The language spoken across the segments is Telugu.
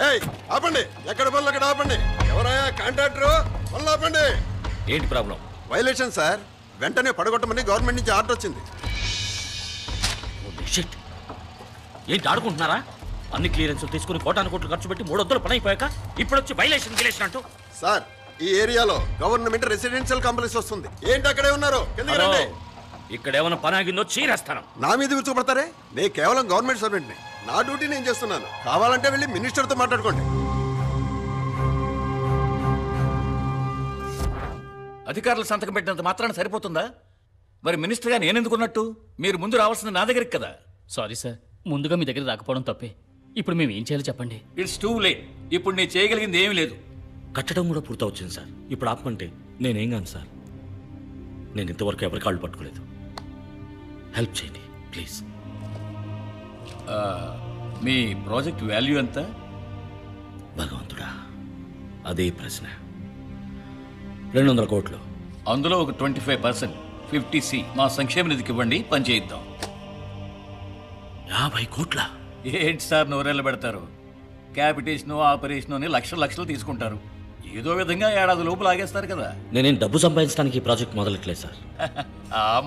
ఏయ్ ఆపండి, ఎక్కడ పనులు అక్కడ ఆపండి. ఎవరయ్యా కాంట్రాక్టర్? పనులు ఆపండి. ఏంటి ప్రాబ్లం? వైలేషన్ సార్, వెంటనే పడగొట్టమని గవర్నమెంట్ నుంచి ఆర్డర్ వచ్చింది. ఏంటి ఆడుకుంటున్నారా? అన్ని క్లియరెన్స్ తీసుకుని కోట్లు ఖర్చు పెట్టి 300 పని అయిపోయాక ఇప్పుడు వచ్చి వైలేషన్ గిలేషన్ అంటూ. సార్, ఈ ఏరియాలో గవర్నమెంట్ రెసిడెన్షియల్ కాంప్లెక్స్ వస్తుంది. ఏంటి అక్కడే ఉన్నారు? ఇక్కడ ఏమైనా పని ఆగిందో చీరేస్తాను. నా మీద విరుచుకుపడతారే? నేను కేవలం గవర్నమెంట్ సర్వెంట్ని. నా డ్యూటీ నేను చేస్తున్నాను. కావాలంటే వెళ్ళి మినిస్టర్తో మాట్లాడుకోండి. అధికారులు సంతకం పెట్టినంత మాత్రాన సరిపోతుందా? మరి మినిస్టర్గా నేనెందుకున్నట్టు? మీరు ముందు రావాల్సింది నా దగ్గరికి కదా. సారీ సార్, ముందుగా మీ దగ్గర రాకపోవడం తప్పే. ఇప్పుడు మేము ఏం చేయాలో చెప్పండి. It's too late. ఇప్పుడు నేను చేయగలిగింది ఏమీ లేదు. కట్టడం కూడా పూర్తవుతుంది సార్. ఇప్పుడు ఆపమంటే నేనేం కాను సార్. నేను ఇంతవరకు ఎవరి కాళ్ళు పట్టుకోలేదు. హెల్ప్ చేయండి ప్లీజ్. మీ ప్రాజెక్ట్ వాల్యూ ఎంత? భగవంతుడా, అదే ప్రశ్న. 200 కోట్లు. అందులో ఒక 25% 50C మా సంక్షేమ నిధికి ఇవ్వండి, పని చేయిద్దాం. 50 కోట్ల? ఏంటి సార్ నోరెళ్ళ పెడతారు? క్యాపిటేషను ఆపరేషను అని లక్షలు తీసుకుంటారు. ఏదో విధంగా ఏడాది లోపు లాగేస్తారు కదా. నేనేం డబ్బు సంపాదించడానికి ఈ ప్రాజెక్ట్ మొదలెట్లేదు సార్.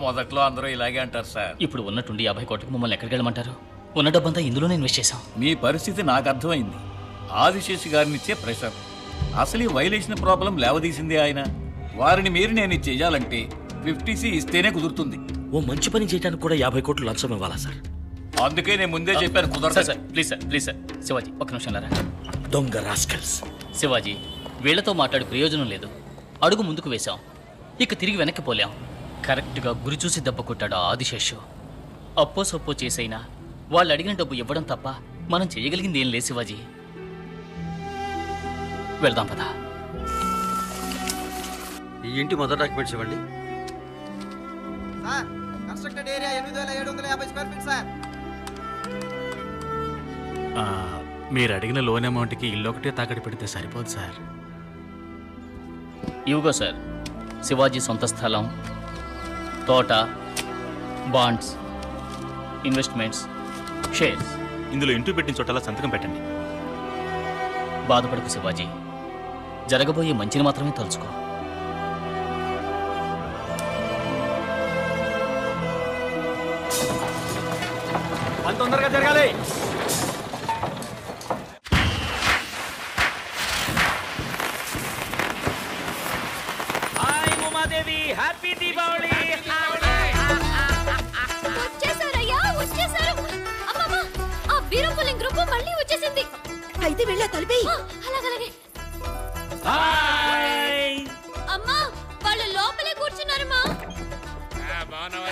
మొదట్లో అందరూ ఇలాగే అంటారు సార్. ఇప్పుడు ఉన్నట్టుండి 50 కోట్లకు మమ్మల్ని ఎక్కడికి వెళ్ళమంటారు? ఉన్న డబ్బంతా ఇందులోనే ఇన్వెస్ట్ చేశాం. మీ పరిస్థితి నాకు అర్థమైంది. ఆదిశేషి గారిని ఇచ్చే ప్రెషర్, అసలు ఈ వైలేషన్ ప్రాబ్లం లేవదీసింది ఆయన. వారిని మీరు నేను చేయాలంటే 50C ఇస్తేనే కుదురుతుంది. ఓ మంచి పని చేయడానికి కూడా 50 కోట్లు లంచం ఇవ్వాలా సార్? అందుకే నేను ముందే చెప్పాను కుదరదు సార్. Please sir. శివాజీ ఒక్క నిమిషం లారా. దొంగ రాస్కల్స్. శివాజీ, వీళ్లతో మాట్లాడి ప్రయోజనం లేదు. అడుగు ముందుకు వేశాం, ఇక తిరిగి వెనక్కి పోలేం. కరెక్ట్గా గురి చూసి దెబ్బ కొట్టాడు ఆదిశేషు. అప్పో సొప్పో చేసైనా వాళ్ళు అడిగిన డబ్బు ఇవ్వడం తప్ప మనం చేయగలిగింది ఏం లేదు శివాజీ. వెళ్దాం పదా. ఈ ఇంటి మొదటి డాక్యుమెంట్స్ ఇవ్వండి. Sir, constructed area 8750 square feet sir. మీరు అడిగిన లోన్ అమౌంట్కి ఇల్లు ఒకటే తాకడి పెడితే సరిపోదు సార్. ఇవిగో సార్, శివాజీ సొంత స్థలం, తోట, బాండ్స్, ఇన్వెస్ట్మెంట్స్, షేర్స్. ఇందులో ఇంటూ పెట్టిన చోటలా సంతకం పెట్టండి. బాధపడకు శివాజీ, జరగబోయే మంచిని మాత్రమే తలుచుకో. అంత తొందరగా జరగాలి. హ్యాపీ దీపావళి. వచ్చేసారయ్యా, వచ్చేసారు. అమ్మమ్మ, ఆ వీరపులింగ్ గ్రూప్ మళ్ళీ వచ్చేసింది. అయితే వెళ్ళా తలిపి. అలాగే. అమ్మా, వాళ్ళు లోపలే కూర్చున్నారమ్మా.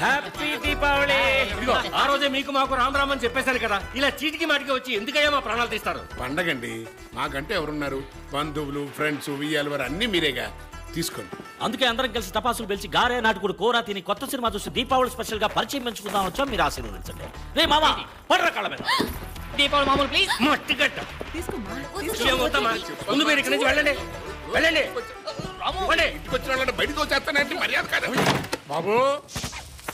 హ్యాపీ దీపావళి. ఇదిగో, ఆ రోజే మీకు మాకు రామ్ అని చెప్పేశాను కదా. ఇలా చీటికి మాటికి వచ్చి ఎందుకయ్యా మా ప్రాణాలు తీస్తారు? పండగండి, మాకంటే ఎవరున్నారు? బంధువులు, ఫ్రెండ్స్, ఉయ్యాలు వారు అన్ని మీరేగా. తీసుకోండి. అందుకే అందరం కలిసి టపాసులు పిలిచి గారే నాటుకుడు కూర తిని కొత్త సినిమా చూసి దీపావళి స్పెషల్ గా పరిచయం పెంచుకుందాం వచ్చా. మీరు ఆశీర్వదించండి. రే మామా, పడరా కాళ్ళ మీద. దీపావళి మామూలు ప్లీజ్. మట్టి గట్ట ముందు మీరు ఇక్కడి నుంచి వెళ్ళండి. ఇంటికి వచ్చిన వాళ్ళని బయటకు వచ్చేస్తానంటే మర్యాద కాదు బాబు.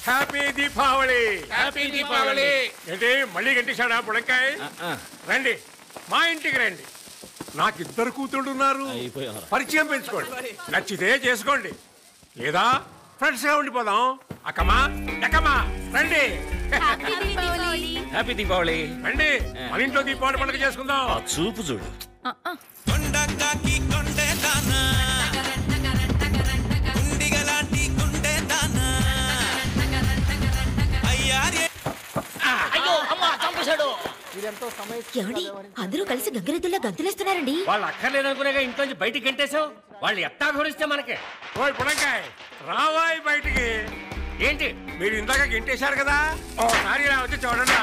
హ్యాపీ దీపావళి. హ్యాపీ దీపావళి. ఏంటి మళ్ళీ గంటేశాడా బుడంకాయ? రండి, మా ఇంటికి రండి. నాకు 2 కూతుళ్ళు ఉన్నారు. పరిచయం పెంచుకోండి, నచ్చితే చేసుకోండి, లేదా ఫ్రెండ్స్ గా ఉండిపోదాం. అక్కమ్మా ఎక్కమ్మా రండి. హ్యాపీ దీపావళి. రండి, మన ఇంట్లో దీపావళి పండుగ చేసుకుందాం. చూపు చూడు. అందరూ కలిసి గంగిరెద్దుల్లా గంతులేస్తున్నారండి. వాళ్ళు అక్కర్లేదనుకునేగా ఇంట్లో నుంచి బయటికి గంటేశావు. వాళ్ళు ఎట్టా భరిస్తే మనకే. ఓయ్ పుడంకాయ్, రావాయి బయటికి. ఏంటి మీరు ఇందాక గింటేశారు కదా, ఓసారి ఇలా వచ్చి చూడండి.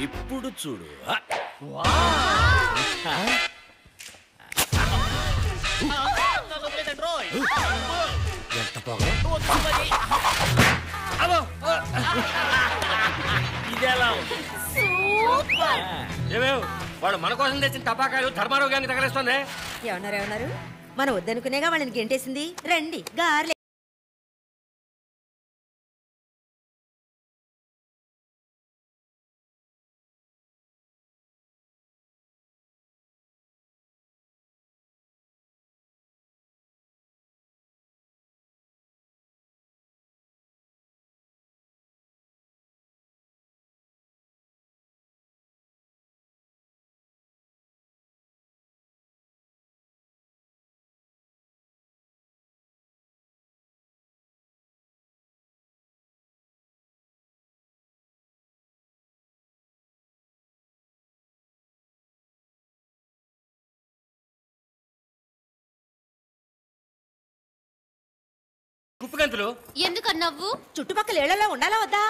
ఇప్పుడు చూడు. ఎంత పొగరు. ఇదేలా ఏమేవ్ వాడు మన కోసం తెచ్చిన టపాకాయలు ధర్మారావు గారికి తగలేస్తుంది. ఏమన్నారు? మనం వద్దనుకునేగా వాళ్ళని గెంటేసింది. రండి గార్లే. కుప్పగంతులు ఎందుకు నవ్వు? చుట్టుపక్కల ఏళ్లలో ఉండాలా వద్దా?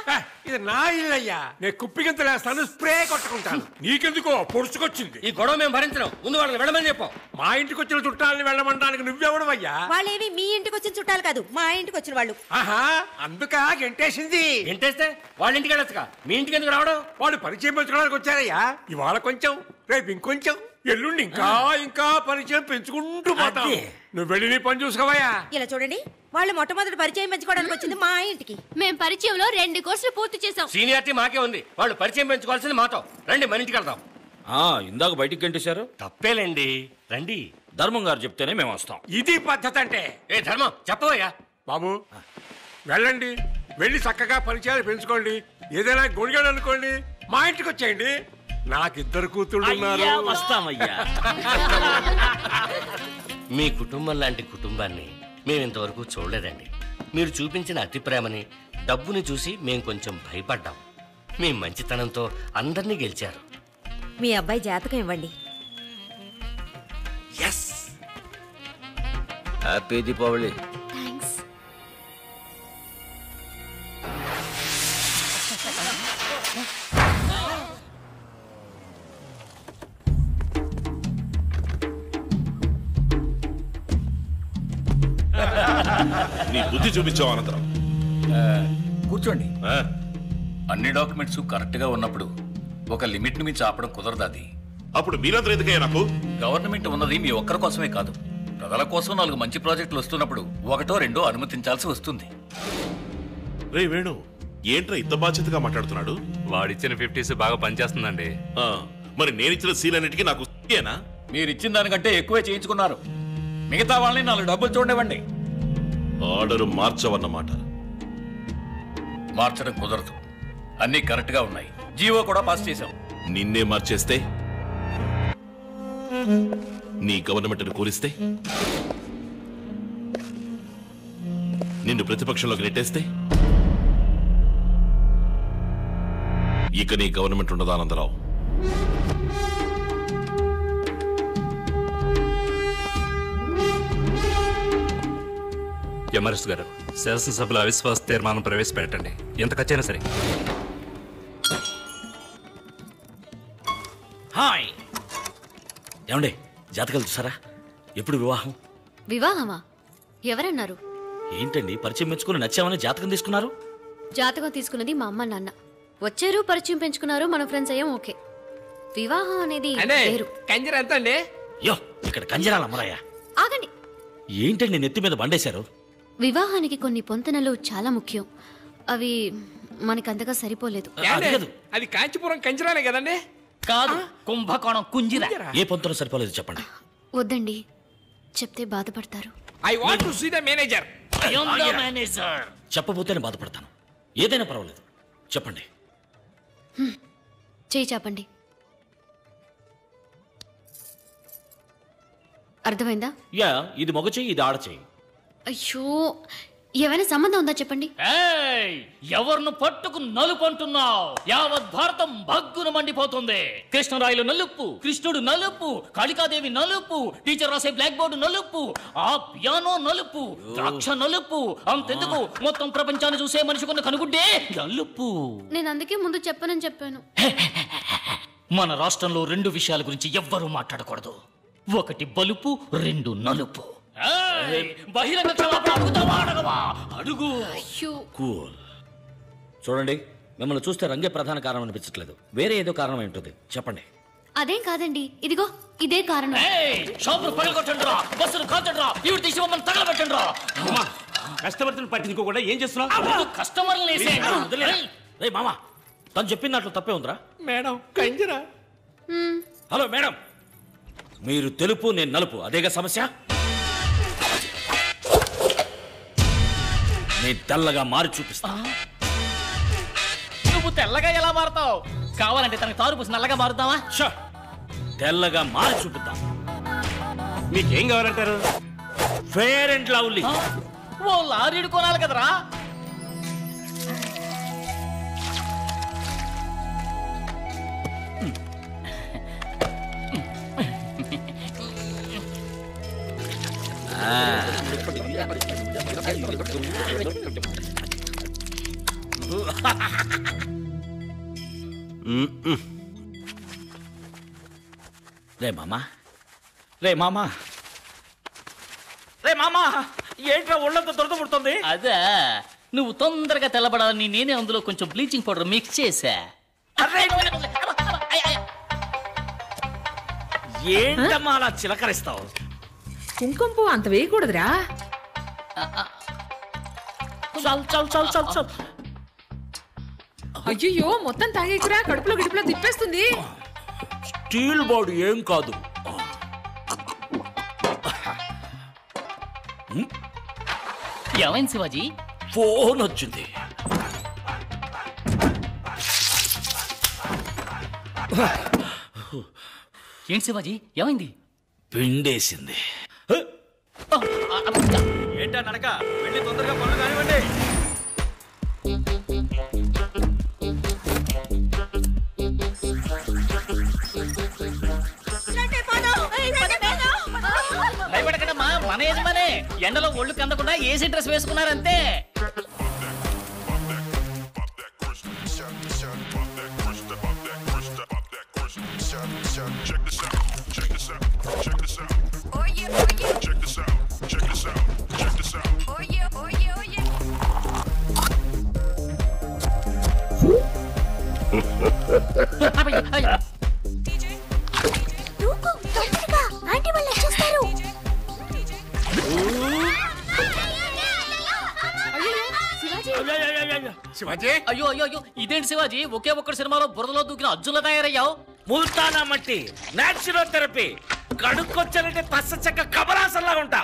ఇది నా ఇల్లయ్యా, నేను కుప్పిగంతులు వేస్తాను, స్ప్రే కొట్టుకుంటాను. నీకెందుకో పొడుచుకొచ్చింది. ఈ గొడవ మేము భరించడం, ముందు వాళ్ళని వెళ్ళమని చెప్పాం. మా ఇంటికి వచ్చిన చుట్టాలని వెళ్ళమంటానికి నువ్వెవడవయ్యా? వాళ్ళేమి మీ ఇంటికి వచ్చిన చుట్టాలు కాదు, మా ఇంటికి వచ్చిన వాళ్ళు. ఆహా, అందుక గెంటేసింది. ఏంటేస్తే వాళ్ళ ఇంటికి వెళ్ళొచ్చుగా, మీ ఇంటికి ఎందుకు రావడం? వాళ్ళు పరిచయం పెంచుకోవడానికి వచ్చారయ్యా. ఇవాళ కొంచెం, రేపు ఇంకొంచెం, ఎల్లుండి ఇంకా ఇంకా పరిచయం పెంచుకుంటూ పోతాం. నువ్వు వెళ్ళి నీ పని చూసుకోవయ్యా. ఇలా చూడండి, వాళ్ళు మొట్టమొదటి పరిచయం పెంచుకోవడానికి వచ్చింది మా ఇంటికి. మేం పరిచయంలో 2 కోర్సులు పూర్తి చేసాం. సీనియారిటీ మాకే ఉంది, వాళ్ళు పరిచయం పెంచుకోవాల్సింది మాతో. రండి మన ఇంటికి వెళ్దాం. ఇందాక బయటికి గంటేశారు. తప్పేలేండి, రండి. ధర్మం గారు చెప్తేనే మేము వస్తాం. ఇది పద్ధతి అంటే. ఏ ధర్మం చెప్పవయ్యా. బాబు వెళ్ళండి, వెళ్ళి చక్కగా పరిచయాలు పెంచుకోండి. ఏదైనా గొడిగాడు అనుకోండి, మా ఇంటికి వచ్చేయండి. నాకిద్దరు కూతుళ్ళు ఉన్నారు. వస్తామయ్యా. మీ కుటుంబం లాంటి కుటుంబాన్ని మేము ఇంతవరకు చూడలేదండి. మీరు చూపించిన అతి ప్రేమని, డబ్బుని చూసి మేము కొంచెం భయపడ్డాం. మీ మంచితనంతో అందరినీ గెలిచారు. మీ అబ్బాయి జాతకం ఇవ్వండి. హ్యాపీ దీపావళి. థ్యాంక్స్. నీ బుద్ధి చూపించావు అనంతరం. కూర్చోండి. అన్ని డాక్యుమెంట్స్ కరెక్ట్ గా ఉన్నప్పుడు ఒక లిమిట్ ని మించి ఆపడం కుదరదు. అది అప్పుడు మీరందరూ ఎందుకయ్యా నాకు? గవర్నమెంట్ ఉన్నది మీ ఒక్కరి కోసమే కాదు, ప్రజల కోసం 4 మంచి ప్రాజెక్టులు వస్తున్నప్పుడు 1, 2 అనుమతించాల్సి వస్తుంది. రే వేణు, ఏంట్రా ఇంత బాధ్యతగా మాట్లాడుతున్నాడు? వాడిచ్చిన 50s బాగా పనిచేస్తుందండి. మరి నేనిచ్చిన సీలన్నిటికీ నాకు ఏనా? మీరు ఇచ్చిన దానికంటే ఎక్కువే చేయించుకున్నారు. మిగతా వాళ్ళని 4 డబ్బులు చూడనివ్వండి. ఆర్డర్ మార్చవన్నమాట. మార్చడం కుదరదు, అన్ని కరెక్ట్ గా ఉన్నాయి. జీవో కూడా పాస్ చేశాం. నిన్నే మార్చేస్తే, నీ గవర్నమెంట్ను కూలిస్తే, నిన్ను ప్రతిపక్షంలోకి నెట్టేస్తే, ఇక నీ గవర్నమెంట్ ఉండదా ఆనందరావు? ఎంఆర్ఎస్ గారు, శాసనసభలో అవిశ్వాస తీర్మానం ప్రవేశపెట్టండి, ఎంత ఖర్చైనా సరే. హాయ్ ఏమండి, జాతకాలు చూసారా? ఎప్పుడు వివాహం? వివాహమా? ఎవరన్నారు? ఏంటండి పరిచయం మెచ్చుకుని నచ్చామని జాతకం తీసుకున్నారు? జాతకం తీసుకున్నది మా అమ్మ నాన్న. వచ్చారు, పరిచయం పెంచుకున్నారు, మన ఫ్రెండ్స్ అయ్యాం. ఓకే. వివాహం అనేది వేరు. కంజర ఎంత అండి? యో, ఇక్కడ కంజరాల అమ్మరాయ. ఆగండి. ఏంటండి నెత్తి మీద బండేశారు? వివాహానికి కొన్ని పొంతనలు చాలా ముఖ్యం. అవి మనకంతగా సరిపోలేదు. అది కాంచీపురం కంజరాలే కదండి? కాదు, కుంభకోణం కుంజిర. ఏ పొంతన సరిపోలేదు చెప్పండి. వద్దండి, చెప్తే బాధపడతారు. I want to see the manager. చెప్పబోతేనే బాధపడతాను. ఏదైనా పర్వాలేదు, చెప్పండి. చేయి చాపండి. అర్థమైందా? యా, ఇది మగ చెయ్యి, ఇది ఆడ చెయ్యి. అయ్యో, ఏమైనా సంబంధం ఉందా చెప్పండి. ఎవరిని పట్టుకు నలుపు అంటున్నావు? యావత్ భారతం భగ్గున మండిపోతుంది. కృష్ణరాయలు నలుపు, కృష్ణుడు నలుపు, కాళికాదేవి నలుపు, టీచర్ రాసే బ్లాక్ బోర్డు నలుపు, ఆ పియానో నలుపు, ద్రాక్ష నలుపు, అంతెందుకు మొత్తం ప్రపంచాన్ని చూసే మనిషికున్న కనుగుడ్డే నలుపు. నేను అందుకే ముందు చెప్పనని చెప్పాను. మన రాష్ట్రంలో 2 విషయాల గురించి ఎవ్వరూ మాట్లాడకూడదు. 1 బలుపు, 2 నలుపు. బహిరంగ క్షమాపణ అడుగుతావా అడగవా? అడుగు. కూల్. చూడండి, మిమ్మల్ని చూస్తే రంగే ప్రధాన కారణం అనిపించట్లేదు. వేరే ఏదో కారణం ఉంటుంది, చెప్పండి. అదేం కాదండి, ఇదిగో ఇదే కారణం. షాపులు పగలగొట్టండి రా, బస్సులు కాల్చండి రా, ఇవి తీసి మమ్మల్ని తగలబెట్టండి రా. కస్టమర్లను పట్టించుకోకుండా ఏం చేస్తున్నావు? కస్టమర్లు మామా, తను చెప్పిన దాంట్లో తప్పే ఉందిరా. మేడం కంజరా. హలో మేడం, మీరు తెలుపు, నేను నలుపు, అదేగా సమస్య? నేను తెల్లగా మారి చూపిస్తా. నువ్వు తెల్లగా ఎలా మారుతావు? కావాలంటే తనకి తారు పూసి నల్లగా మారుతావా? తెల్లగా మారి చూపిద్దాం. మీకేం కావాలంటారు? Fair and lovely. ఓ లారీడు కొనాలి కదరా. రే మామా రే మామా రే మామా ఏంట్రా ఒళ్ళంతా దురద పుడుతుంది? అదే నువ్వు తొందరగా తెల్లబడాలని నేనే అందులో కొంచెం బ్లీచింగ్ పౌడర్ మిక్స్ చేశా. ఏంటమ్మా అలా చిలకరిస్తావు? కుంకుమ పువ్వు అంత వేయకూడదురా. చాలు చాలు చాలు చాలు చాలు. అయ్యో మొత్తం తాగేకురా, కడుపులో గిడుపులో తిప్పేస్తుంది. స్టీల్ బాడీ ఏం కాదు. ఏమైంది శివాజీ? ఫోన్ వచ్చింది. ఏంటి శివాజీ ఏమైంది? పిండేసింది. ఏంటా నడక? వెళ్ళి తొందరగా పనులు కానివ్వండి. భయపడకడమ్మా, మన యజమానే ఎండలో ఒళ్ళు కందకుండా ఏసీ డ్రెస్ వేసుకున్నారంతే. శివాజీ అయ్యో అయ్యో అయ్యో ఇదేంటి శివాజీ? ఒకే ఒక్కటి సినిమాలో బురదలో దూకిన అర్జున్లా తయారయ్యావు. ముల్తానా మట్టి న్యాచురోథెరపీ కడుక్కొచ్చానంటే పచ్చ చెక్క కబరాసల్లా ఉంటా.